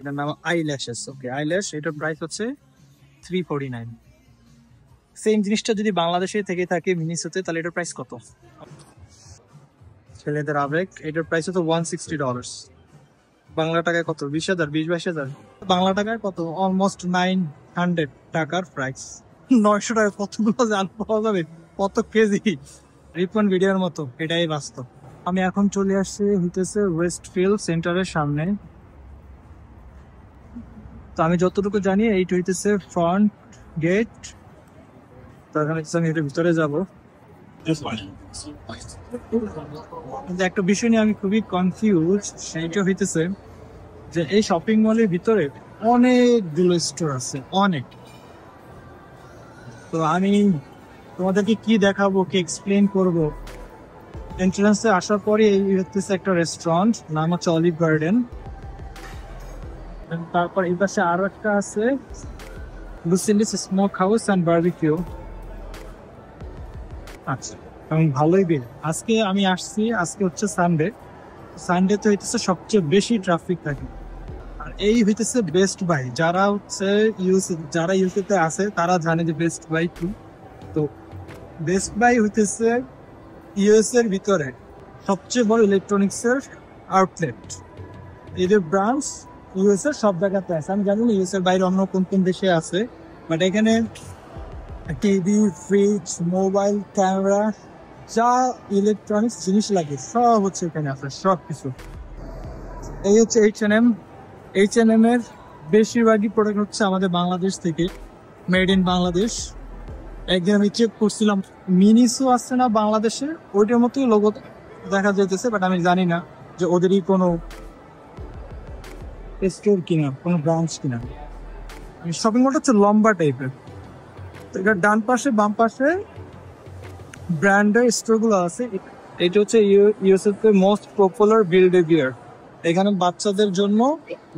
এটার নাম আইল্যাশেস। ওকে, আইল্যাশ, এটার প্রাইস হচ্ছে 349। সেম জিনিসটা যদি বাংলাদেশে থেকে থাকে মিনিসোতে, তাহলে এটার প্রাইস কত? ছেলেদের আবেগ, এটার প্রাইস হচ্ছে $160। বাংলা টাকায় কত? 20,000, 20-22,000 বাংলা টাকায় কত? অলমোস্ট 900 টাকার প্রাইস। 900 টাকা কতগুলো জান পাওয়া যাবে? কত কেজি? রিপন ভিডিওর মতো, এটাই বাস্তব। আমি এখন চলে আসছি হইতেছে ওয়েস্টফিল্ড সেন্টারের সামনে। তো আমি যতটুকু জানি এইটা হইতেছে ফ্রন্ট গেট। তো এখানে আমি এটার ভিতরে যাবো। একটা বিষয় নিয়ে আমি খুবই কনফিউজ, সেইটা হইতেছে যে এই শপিং মলের ভিতরে অনেকগুলো স্টোর আছে, অনেক। তো আমি তোমাদেরকে কি দেখাবো, কি এক্সপ্লেন করবো? এন্ট্রান্সে আসার পরে এই হচ্ছে একটা রেস্টুরেন্ট, নাম হচ্ছে অলিভ গার্ডেন। তারপর এই পাশে আরো একটা আছে, লুসিলিস স্মোক হাউস অ্যান্ড বারবিকিউ। আচ্ছা, ভালোই বের। আজকে আমি আসছি, আজকে হচ্ছে সানডে। সানডেতে হইতেছে সবচেয়ে বেশি ট্রাফিক থাকে। আর এই হইতেছে বেস্ট বাই। যারা হচ্ছে যারা ইউকেতে আছে তারা জানে যে বেস্ট বাই কি। তো বেস্ট বাই হইতেছে ইউএস এর ভিতরে সবচেয়ে বড় ইলেকট্রনিক্স এর আউটলেট। এদের ব্রাঞ্চ ইউএস এর সব জায়গাতে আছে। আমি জানি না ইউএস এর বাইরে অন্য কোন কোন দেশে আছে, বাট এখানে টিভি, ফ্রিজ, মোবাইল, ক্যামেরা, যা ইলেকট্রনিক্স জিনিস লাগে সব হচ্ছে এখানে আছে, সব কিছু। এই হচ্ছে H&M। H&M এর বেশিরভাগই প্রোডাক্ট হচ্ছে আমাদের বাংলাদেশ থেকে, মেড ইন বাংলাদেশ। একদিন আমি চেক করছিলাম, মিনিসো আসছে না বাংলাদেশে, ওইটার মতোই লোগো দেখা যাইতেছে, বাট আমি জানি না যে ওদেরই কোনো স্টোর কিনা, কোনো ব্রাঞ্চ কিনা। শপিং মলটা হচ্ছে লম্বা টাইপের। তো এটার ডান পাশে বাম পাশে ব্র্যান্ডের স্টোর গুলো আছে। এটা হচ্ছে ইউএসএ তে মোস্ট পপুলার বিল্ড এ বিয়ার। এখানে বাচ্চাদের জন্য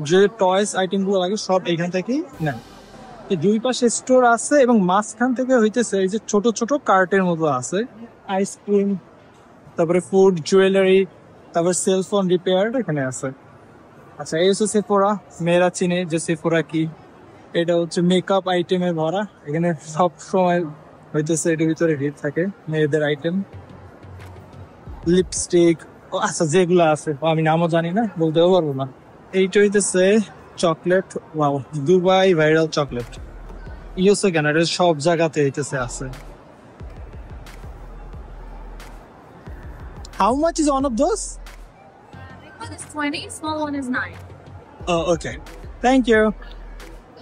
যে টয়স আইটেম গুলো লাগে সব এখান থেকেই নেয়। দুই পাশে স্টোর আছে এবং মাঝখান থেকে হইতেছে এই যে ছোট ছোট কার্টের মতো আছে, আইসক্রিম, তারপরে ফুড, জুয়েলারি, তারপরে সেলফোন রিপেয়ার এখানে আছে। আচ্ছা, এই হচ্ছে সেফোরা। মেয়েরা চিনে যে সেফোরা কি। এটা হচ্ছে মেকআপ আইটেমে ভরা। এখানে সব সময় হইতেছে এটার ভিতরে ভিড় থাকে, মেয়েদের আইটেম, লিপস্টিক, আচ্ছা যেগুলো আছে আমি নামও জানি না, বলতেও পারবো না। এইটা হইতেছে chocolate. Wow, Dubai viral chocolate. USA কেন, এটা সব জায়গাতে হইতেছে আছে। How much is one of those? Big one is 20, small one is 9. Oh, okay. Thank you.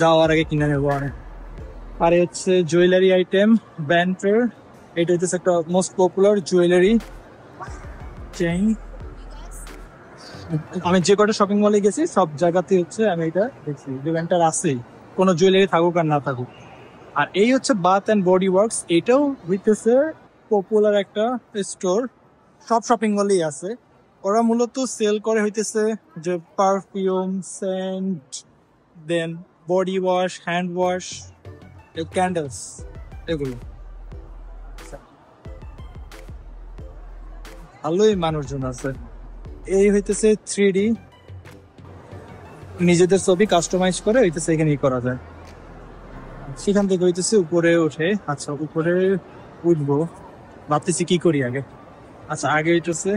যাওয়ার আগে কিনে নেবো অনেক। আর হচ্ছে জুয়েলারি আইটেম, ব্যান্ডের। এটা হচ্ছে একটা মোস্ট পপুলার জুয়েলারি চেইন। আমি যে কটা শপিং মলে গেছি সব জায়গাতে হচ্ছে আমি এটা দেখছি, যে ব্যান্ডটার আছেই, কোনো জুয়েলারি থাকুক আর না থাকুক। আর এই হচ্ছে বাথ অ্যান্ড বডি ওয়ার্কস। এটাও হইতেছে পপুলার একটা স্টোর, সব শপিং মলেই আছে। ওরা মূলত সেল করে হইতেছে যে perfume, scent, then body wash, hand wash, candles, এগুলো। ভালোই মানুষজন আছে। এই হইতেছে 3D, নিজেদের ছবি কাস্টমাইজ করে হইতেছে এখানে করা যায়। সেখান থেকে হইতেছে উপরে উঠে, আচ্ছা উপরে উঠবো, ভাবতেছি কি করি আগে। আচ্ছা আগে হইতেছে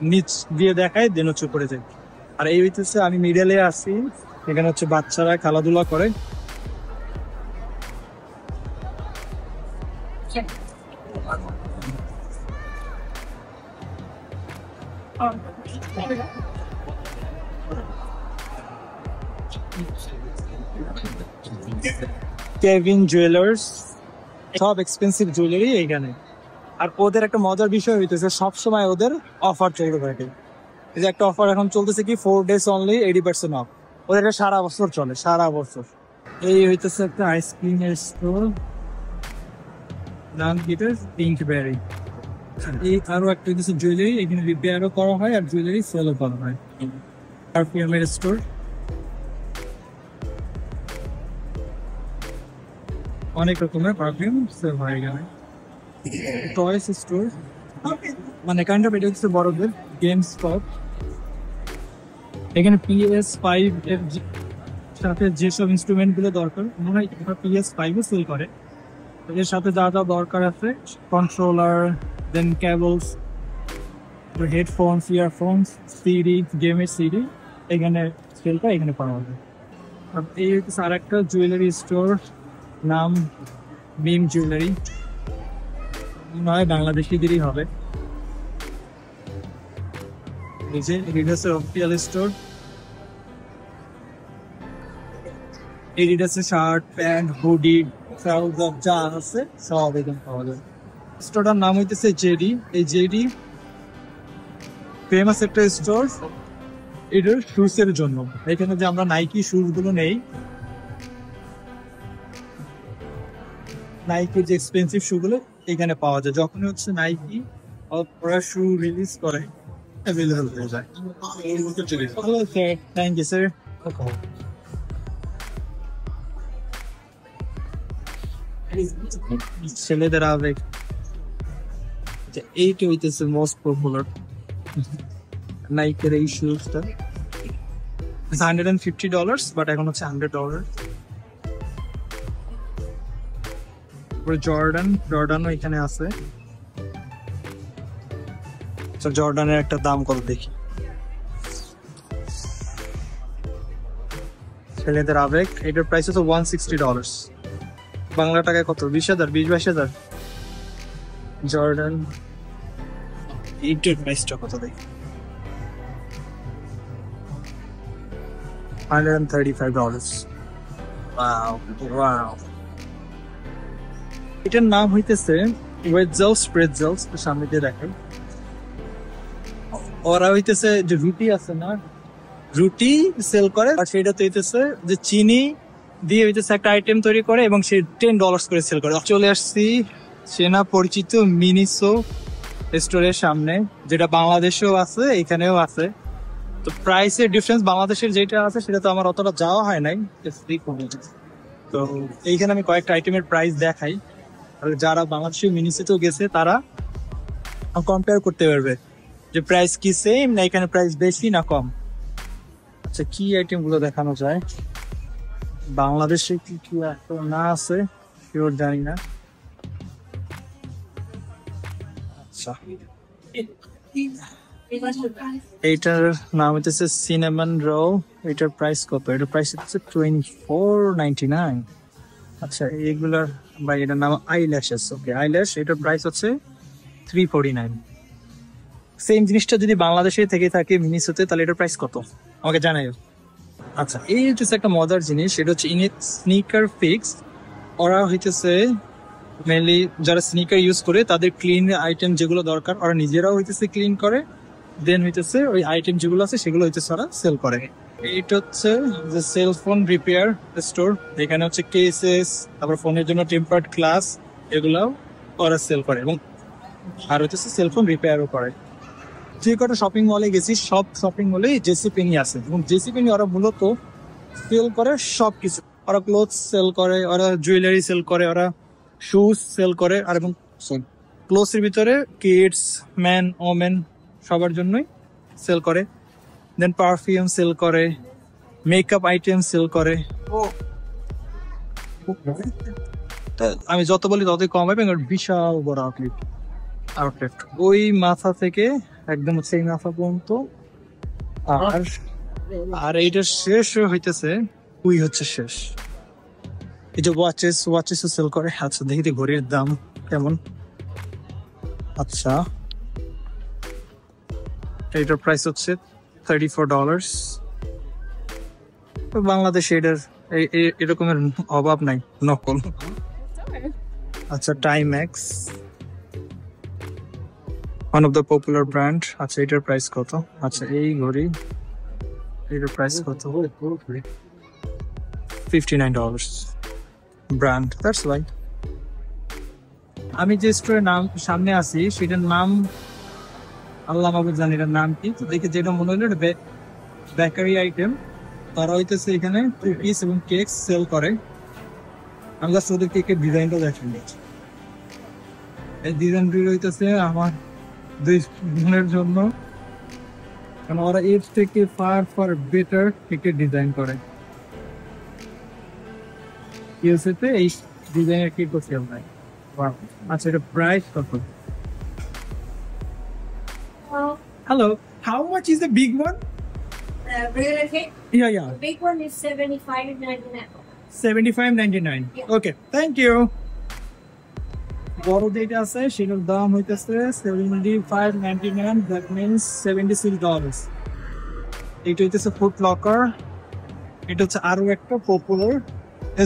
নিচ দিয়ে দেখায়, দেন হচ্ছে উপরে যাই। আর এই হইতেছে আমি মিডলে আছি, এখানে হচ্ছে বাচ্চারা খেলাধুলা করে। কেভিন জুয়েলার্স, সব এক্সপেন্সিভ জুয়েলারি এইখানে। আর ওদের একটা মজার বিষয় হইতেছে সবসময় ওদের অফার চলতে থাকে। এই যে একটা অফার এখন চলতেছে কি 4 days অনলি 80% অফ। ওদের এটা সারা বছর চলে, সারা বছর। এই হইতেছে একটা আইসক্রিমের স্টোর, নাম গিটার পিঙ্ক বেরি। এই আরো একটা হইতেছে জুয়েলারি, এখানে রিপেয়ারও করা হয় আর জুয়েলারি সেলও করা হয়। পারফিউমের স্টোর, অনেক রকমের পারফিউম সেল হয় এখানে। টয়েস স্টোর, মানে কাইন্ড অফ এটা হচ্ছে বড়দের গেম স্পট। এখানে PS5 এর সাথে যেসব ইনস্ট্রুমেন্ট গুলো দরকার, মনে হয় PS5 সেল করে। তো এর সাথে যা যা দরকার আছে, কন্ট্রোলার, দেন কেবলস, হেডফোনস, ইয়ারফোনস, সিডি, গেমের সিডি এখানে সেল করে, এখানে পাওয়া যায়। আর এই হচ্ছে আর একটা জুয়েলারি স্টোর, নাম মিম জুয়েলারি, নয় বাংলাদেশিদেরই হবে। এই যে এডিডাসের অফিসিয়াল স্টোর, এডিডাসের শার্ট, প্যান্ট, হুডি, ট্রাউজার যা আছে সব এখানে পাওয়া যায়। স্টোরটার নাম হইতেছে জেডি। এই জেডি ফেমাস একটা স্টোর এটার শুজ এর জন্য। এখানে যে আমরা নাইকি শুজ গুলো নেই, নাইকি যে এক্সপেন্সিভ শু গুলো এখানে পাওয়া যায়। যখনই হচ্ছে নাইকি ওরা শু রিলিজ করে অ্যাভেলেবল হয়ে যায়। Thank you sir. ছেলেদের আবেগ, এইটা হইতেছে মোস্ট পপুলার নাইকের এই শুজটা। $150, বাট এখন হচ্ছে $100। জর্ডানও এখানে আছে। জর্ডানের একটা দাম কত দেখি। ছেলেদের আবেগ, এটার প্রাইস হচ্ছে $160। বাংলা টাকায় কত? 20,000, 22,000। জর্ডান এইটার প্রাইসটা কত দেখি? $135। ওয়াও। এটার নাম হইতেছে ওয়েটজেলস প্রেটজেলস। সামনে দিয়ে দেখেন, ওরা হইতেছে যে রুটি আছে না, রুটি সেল করে, আর সেটা তো হইতেছে যে চিনি দিয়ে হইতেছে একটা আইটেম তৈরি করে এবং সে $10 করে সেল করে। চলে আসছি সেনা পরিচিত মিনিসো স্টোরের সামনে, যেটা বাংলাদেশেও আছে, এখানেও আছে। তো প্রাইসের ডিফারেন্স বাংলাদেশের যেটা আছে সেটা তো আমার অতটা যাওয়া হয় নাই। তো এইখানে আমি কয়েকটা আইটেমের প্রাইস দেখাই, যারা বাংলাদেশের মিনিসোতেও গেছে তারা কম্পেয়ার করতে পারবে যে প্রাইস কি সেম না এখানে প্রাইস বেশি না কম। আচ্ছা, কি আইটেম গুলো দেখানো যায় বাংলাদেশে, কি কি না আছে শিওর জানি না। আচ্ছা, এইটার নাম হচ্ছে সিনেমন রোল। এটার প্রাইস কত? এটার প্রাইস হচ্ছে $24.99। আচ্ছা, এইগুলার বা এটার নাম আইল্যাশেস। ওকে, আইল্যাশ, এটার প্রাইস হচ্ছে $349। সেম জিনিসটা যদি বাংলাদেশে থেকে থাকে মিনিসোতে, তাহলে এটার প্রাইস কত আমাকে জানাই। আচ্ছা, এই হচ্ছে একটা মজার জিনিস, এটা হচ্ছে স্নিকার ফিক্স। ওরা হইতেছে মেনলি যারা স্নিকার ইউজ করে তাদের ক্লিন আইটেম যেগুলো দরকার ওরা নিজেরাও হইতেছে ক্লিন করে, দেন হইতেছে ওই আইটেম যেগুলো আছে সেগুলো হইতেছে ওরা সেল করে। এইটা হচ্ছে যে সেলফোন রিপেয়ার স্টোর। এখানে হচ্ছে কেসেস, তারপর ফোনের জন্য টেম্পার্ড গ্লাস, এগুলাও ওরা সেল করে এবং আর হইতেছে সেলফোন রিপেয়ারও করে। যে কটা শপিং মলে গেছি সব শপিং মলে জেসি পেনি আছে এবং জেসি পেনি ওরা মূলত সেল করে সবকিছু। ওরা ক্লোথস সেল করে, ওরা জুয়েলারি সেল করে, ওরা শুজ সেল করে, আর এবং ক্লোথসের ভিতরে কিডস, ম্যান, ওমেন সবার জন্যই সেল করে। দেন পারফিউম সেল করে, মেকআপ আইটেম সেল করে। আমি যত বলি ততই কম হবে। বিশাল বড় আউটলেট ওই মাথা থেকে একদম হচ্ছে এই মাথা পর্যন্ত। আর এইটার শেষ হইতেছে ওই হচ্ছে শেষ। এই যে ওয়াচেস সেল করে। আচ্ছা, দেখি ঘড়ির দাম কেমন। আচ্ছা, এটার প্রাইস হচ্ছে $34। বাংলাদেশে এটার এরকমের অভাব নাই, নকল। আচ্ছা, Timex, one of the popular brand. আচ্ছা, এটার প্রাইস কত? আচ্ছা, এই ঘড়ি এটার প্রাইস কত? $59 ব্র্যান্ড। দ্যাটস ওয়াই আমি যে স্টোরের নাম সামনে আছি সেটার নাম আল্লাহ মাহবুব জানি এটার নাম কি। তো দেখে যেটা মনে হলো বেকারি আইটেম। তারা হইতেছে এখানে কুকিজ এবং কেক সেল করে। আমি জাস্ট ওদের কেকের ডিজাইনটা দেখেন। এই ডিজাইনটি হইতেছে আমার দুই বোনের জন্য, কারণ ওরা এর থেকে ফার বেটার কেকের ডিজাইন করে। ইউএসএতে এই ডিজাইনের কি করতে হবে? আচ্ছা, এটা প্রাইস কত? Hello, how much is the big one? Regular cake. Yeah. The big one is $75.99. 75.99. Yeah. Okay, thank you. বড় যেটা আছে সেটার দাম হইতেছে 75.99, that means $76. এটা হইতেছে ফুট লকার। এটা হচ্ছে আরো একটা পপুলার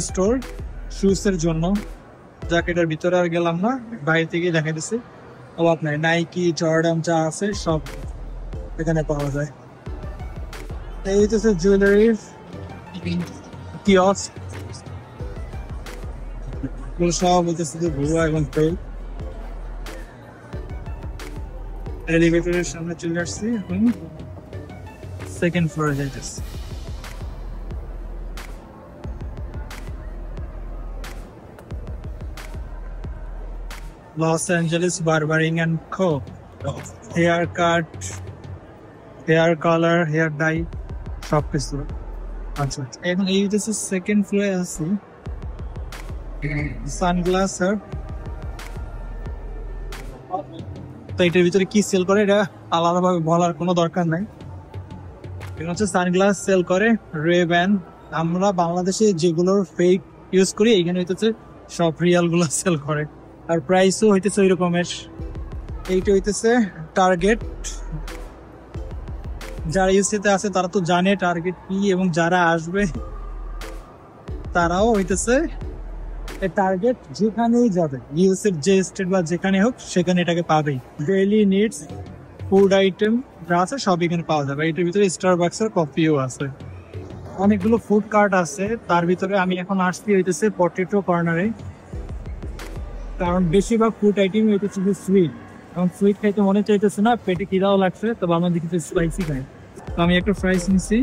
স্টোর শুজ এর জন্য, জ্যাকেটের ভিতরে আর গেলাম না, বাইরে থেকে দেখাইতেছি। অভাব নাই, নাইকি, জর্ডান যা আছে সব এখানে পাওয়া যায়। এই হইতেছে জুয়েলারির কিয়স্ক, সব হইতেছে যে ভুয়া এবং ফেক। এলিভেটরের সামনে চলে আসছি, এখন সেকেন্ড ফ্লোরে যাইতেছি। Los Angeles barbering and co, hair cut, hair colour, hair dye সব কিছু। আচ্ছা, এখন এই হচ্ছে সেকেন্ড ফ্লোরে আছি। সানগ্লাস আর তো এটার ভিতরে কি সেল করে এটা আলাদাভাবে বলার কোনো দরকার নাই। এখানে হচ্ছে সানগ্লাস সেল করে, রে-ব্যান। আমরা বাংলাদেশে যেগুলোর ফেক ইউজ করি এখানে হইতেছে সব রিয়াল গুলো সেল করে, আর প্রাইসও হইতেছে ওই রকমের। এইটা হইতেছে টার্গেট। যারা ইউএসএতে আছে তারা তো জানে টার্গেট কি, এবং যারা আসবে তারাও হইতেছে টার্গেট যেখানেই যাবে, ইউএসএর যে স্টেট বা যেখানে হোক সেখানে এটাকে পাবেই। ডেইলি নিডস, ফুড আইটেম যা আছে সব এখানে পাওয়া যাবে। এটার ভিতরে স্টারবাকসের কফিও আছে, অনেকগুলো ফুড কার্ট আছে। তার ভিতরে আমি এখন আসছি হইতেছে পটেটো কর্নারে, কারণ বেশিরভাগ ফুড আইটেম হইতেছে যে সুইট। এখন সুইট খাইতে মনে চাইতেছে না, পেটে খিদাও লাগছে, তবে আমাদের কিছু স্পাইসি খাই। তো আমি একটা ফ্রাইস নিছি,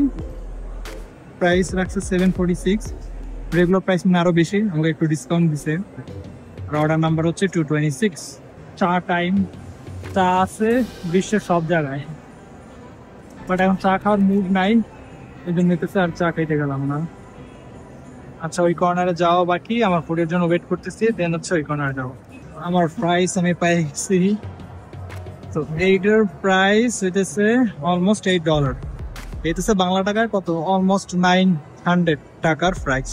প্রাইস রাখছে 746, রেগুলার প্রাইস মানে আরো বেশি, আমাকে একটু ডিসকাউন্ট দিছে। আর অর্ডার নাম্বার হচ্ছে 226। চা টাইম, চা আছে বিশ্বের সব জায়গায়, বাট এখন চা খাওয়ার মুড নাই, এই জন্য আর চা খাইতে গেলাম না। আচ্ছা, ওই কর্নারে যাওয়া বাকি, আমার ফুডের জন্য ওয়েট করতেছি, দেন হচ্ছে ওই কর্নারে যাবো। আমার প্রাইস আমি পাইছি, তো এইটার প্রাইস হইতেছে অলমোস্ট $8। হইতেছে বাংলা টাকায় কত, অলমোস্ট 900 টাকার প্রাইস।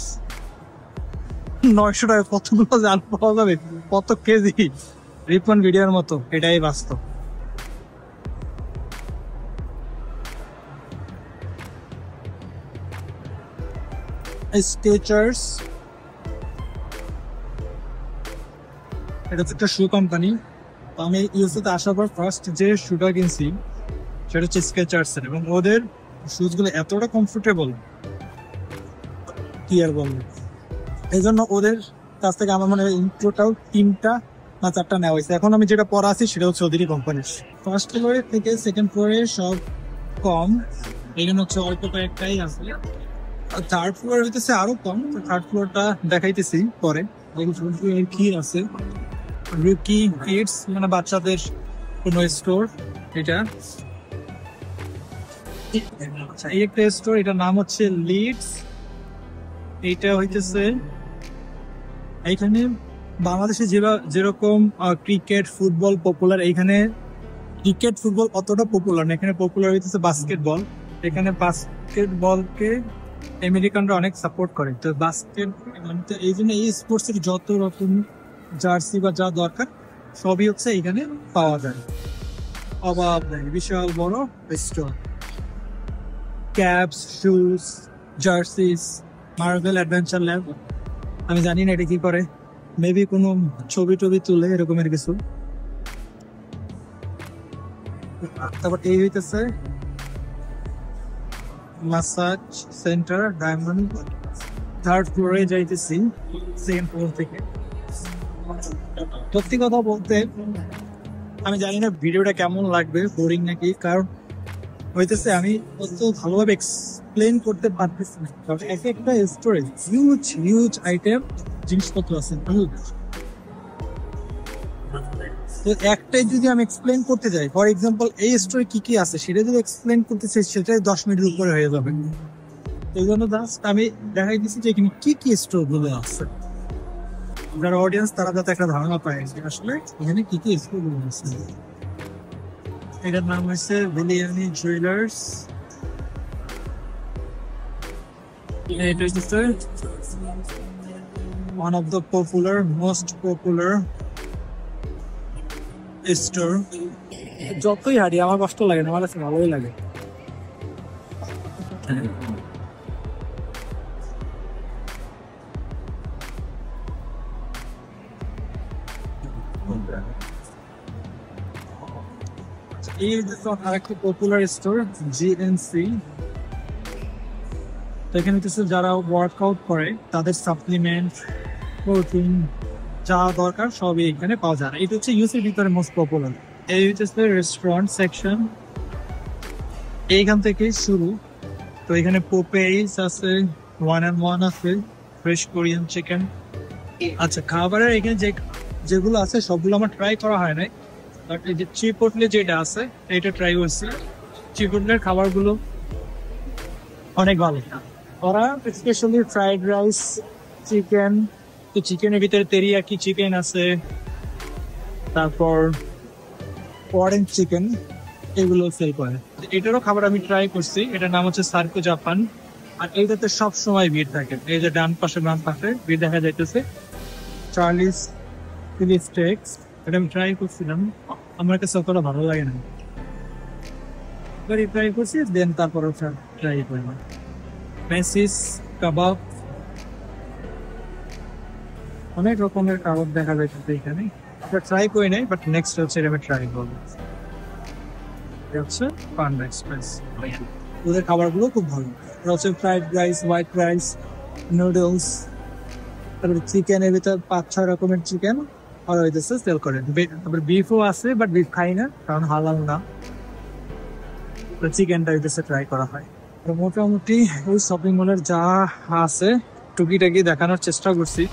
900 টাকা কতগুলো জাল পাওয়া যাবে, কত কেজি, রিপন ভিডিওর মতো, এটাই বাস্তব। স্কেচার্স, এটা হচ্ছে একটা শু কোম্পানি। আমি ইউএসএতে আসার পর ফার্স্ট যে শুটা কিনছি সেটা হচ্ছে স্কেচার্সের, এবং ওদের শুজ গুলো এতটা কমফোর্টেবল কি আর বলবো। এই জন্য ওদের কাছ থেকে আমার মনে হয় টোটাল 3টা না 4টা নেওয়া হয়েছে। এখন আমি যেটা পরা আছি সেটা হচ্ছে ওদেরই কোম্পানির। ফার্স্ট ফ্লোরে থেকে সেকেন্ড ফ্লোরে সব কম, এখানে হচ্ছে অল্প কয়েকটাই আছে। থার্ড ফ্লোর হইতেছে আরো কম, থার্ড ফ্লোরটা দেখাইতেছি পরে। কি আছে, রুকি কিডস মানে বাচ্চাদের কোনো স্টোর এটা। আচ্ছা, এই একটা স্টোর, এটার নাম হচ্ছে লিডস। এইটা হইতেছে এইখানে বাংলাদেশে যেরকম ক্রিকেট, ফুটবল পপুলার, এইখানে ক্রিকেট, ফুটবল অতটা পপুলার না, এখানে পপুলার হইতেছে বাস্কেটবল। এখানে বাস্কেটবলকে আমেরিকানরা অনেক সাপোর্ট করে, তো বাস্কেট মানে এই জন্য এই স্পোর্টস এর যত রকম জার্সি বা যা দরকার সবই হচ্ছে এখানে পাওয়া যায়, অভাব নেই। বিশাল বড় store, caps, shoes, jerseys, marble adventure lab. আমি জানি না এটা কি করে, মেবি কোনো ছবি টবি তুলে এরকমের কিছু। তারপর এই হইতেছে মাসাজ সেন্টার ডায়মন্ড। থার্ড ফ্লোরে যাইতেছি সেকেন্ড ফ্লোর থেকে। সত্যি কথা বলতে আমি জানি না ভিডিওটা কেমন লাগবে, বোরিং নাকি, কারণ হইতেছে আমি অত ভালোভাবে এক্সপ্লেন করতে পারতেছি না। এক একটা স্টোরেজ হিউজ আইটেম জিনিসপত্র আছে, তো একটাই যদি আমি এক্সপ্লেন করতে যাই, ফর এক্সাম্পল এই স্টোরে কি কি আছে সেটা যদি এক্সপ্লেন করতে চাই সেটাই 10 মিনিটের উপরে হয়ে যাবে। এই জন্য জাস্ট আমি দেখাই দিচ্ছি যে এখানে কি কি স্টোর গুলো আছে, যারা অডিয়েন্স তারা যাতে একটা ধারণা পায় যে আসলে এখানে কি কি স্টোর গুলো আছে। এটার নাম হচ্ছে বিলিয়ানি জুয়েলার্স। এটা হচ্ছে one of the most popular store. যতই হাঁটি আমার কষ্ট লাগে না, আমার কাছে ভালোই লাগে। এই আরেকটা পপুলার স্টোর জিএনসি। তো এখানে কিছু যারা ওয়ার্কআউট করে তাদের সাপ্লিমেন্ট, প্রোটিন যা দরকার সবই এখানে পাওয়া যায়। এটা হচ্ছে ইউসির ভিতরে মোস্ট পপুলার। এই হচ্ছে রেস্টুরেন্ট সেকশন, এইখান থেকে শুরু। তো এখানে পোপেইস আছে, 1&1 আছে, ফ্রেশ কোরিয়ান চিকেন। আচ্ছা, খাবারের এখানে যেগুলো আছে সবগুলো আমার ট্রাই করা হয় নাই, বাট এই যে চিপোটলে যেটা আছে এটা ট্রাই করছি। চিপোটলের খাবারগুলো অনেক ভালো। ওরা স্পেশালি ফ্রাইড রাইস, চিকেন, তো চিকেনের ভিতরে তেরিয়াকি চিকেন আছে, তারপর অরেঞ্জ চিকেন, এগুলো সেল করে। এটারও খাবার আমি ট্রাই করছি, এটার নাম হচ্ছে সার্কো জাপান। আর এইটাতে সব সময় ভিড় থাকে। এই যে ডান পাশে ভিড় দেখা যাইতেছে। চার্লিস চিলি স্টেকস, এটা আমি ট্রাই করছিলাম, আমার কাছে অতটা ভালো লাগে না, ট্রাই করছি দেন তারপর ট্রাই করলাম। মেসিস কাবাব, অনেক রকমের কাবাব দেখা যাইতেছে এখানে। এটা ট্রাই করি নাই, বাট নেক্সট হচ্ছে এটা আমি ট্রাই করবো। হচ্ছে পান্ডা এক্সপ্রেস, ওদের খাবারগুলো খুব ভালো। হচ্ছে fried rice, white rice, noodles, তারপরে চিকেনের ভিতর 5-6 রকমের চিকেন আর হইতেছে সেল করেন। তারপরে বিফও আছে, বাট বিফ খাই না কারণ হালাল না। তো চিকেনটা হইতেছে ট্রাই করা হয়। তো মোটামুটি ওই শপিং মলের যা আছে টুকিটাকি দেখানোর চেষ্টা করছি।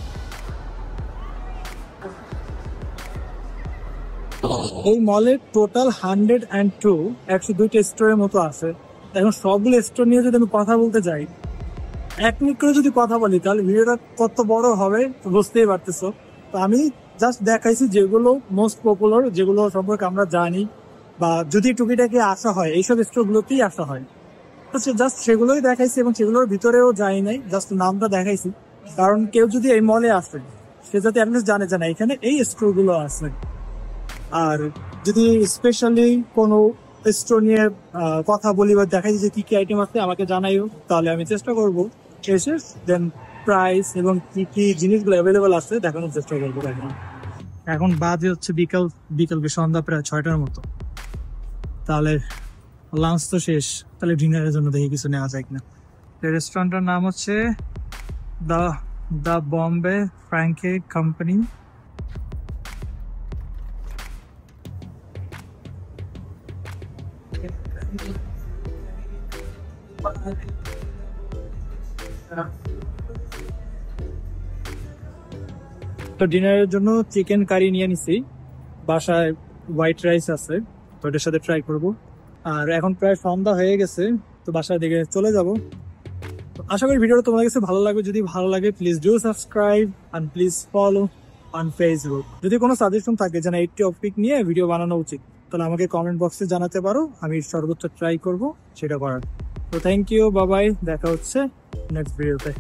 এই মলের টোটাল 102টা স্টোরের মতো আছে। এখন সবগুলো স্টোর নিয়ে যদি আমি কথা বলতে যাই, 1 মিনিট করে যদি কথা বলি তাহলে ভিডিওটা কত বড় হবে বুঝতেই পারতেছো। তো আমি জাস্ট দেখাইছি যেগুলো মোস্ট পপুলার, যেগুলো সম্পর্কে আমরা জানি, বা যদি টুকিটাকি আসা হয় এইসব স্টোর গুলোতেই আসা হয়, তো জাস্ট সেগুলোই দেখাইছি এবং সেগুলোর ভিতরেও যাই নাই, জাস্ট নামটা দেখাইছি। কারণ কেউ যদি এই মলে আসে সে যাতে অ্যাটলিস্ট জানে না এখানে এই স্টোর গুলো আছে। আর যদি স্পেশালি কোনো স্টোর নিয়ে কথা বলি বা দেখাই যে কি কি আইটেম আছে আমাকে জানাইও, তাহলে আমি চেষ্টা করবো এসে দেন প্রাইস এবং কি কি জিনিসগুলো অ্যাভেলেবেল আছে দেখানোর চেষ্টা করবো। এখন বাজে হচ্ছে বিকাল সন্ধ্যা প্রায় 6টার মতো। তাহলে লাঞ্চ তো শেষ, তাহলে ডিনারের জন্য দেখি কিছু নেওয়া যায় কিনা। রেস্টুরেন্টের নাম হচ্ছে দ্য বম্বে ফ্র্যাঙ্কে কোম্পানি। তো ডিনারের জন্য চিকেন কারি নিয়ে নিছি, বাসায় হোয়াইট রাইস আছে, তো এটার সাথে ট্রাই করব। আর এখন প্রায় সন্ধ্যা হয়ে গেছে, তো বাসার দিকে চলে যাব। আশা করি ভিডিওটা তোমাদের কাছে ভালো লাগবে। যদি ভালো লাগে please do subscribe and please follow on Facebook. যদি কোনো সাজেশন থাকে যে না এই টপিক নিয়ে ভিডিও বানানো উচিত, তাহলে আমাকে কমেন্ট বক্সে জানাতে পারো, আমি সর্বোচ্চ ট্রাই করব সেটা করার। তো থ্যাংক ইউ, বাই বাই, দেখা হচ্ছে নেক্সট ভিডিওতে।